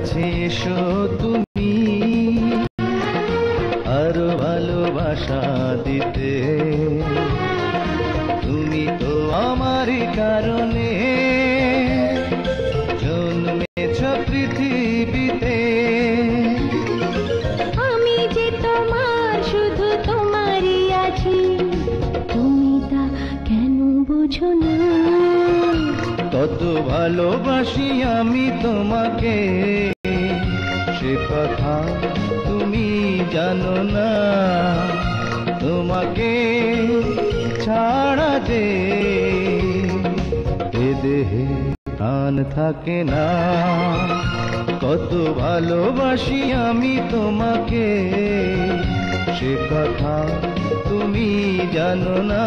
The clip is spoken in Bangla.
কাছে এসো তুমি আরো ভালোবাসা দিতে। তুমি তো আমারই কারণে জন্মেছ পৃথিবীতে। আমি যে তোমার, শুধু তোমারই আছি, তুমি তা কেন বুঝো না? কত ভালোবাসি আমি তোমাকে, সে কথা তুমি জানো না। তোমাকে ছাড়া যে এ দেহে প্রাণ থাকে না। কত ভালোবাসি আমি তোমাকে, সে কথা তুমি জানো না।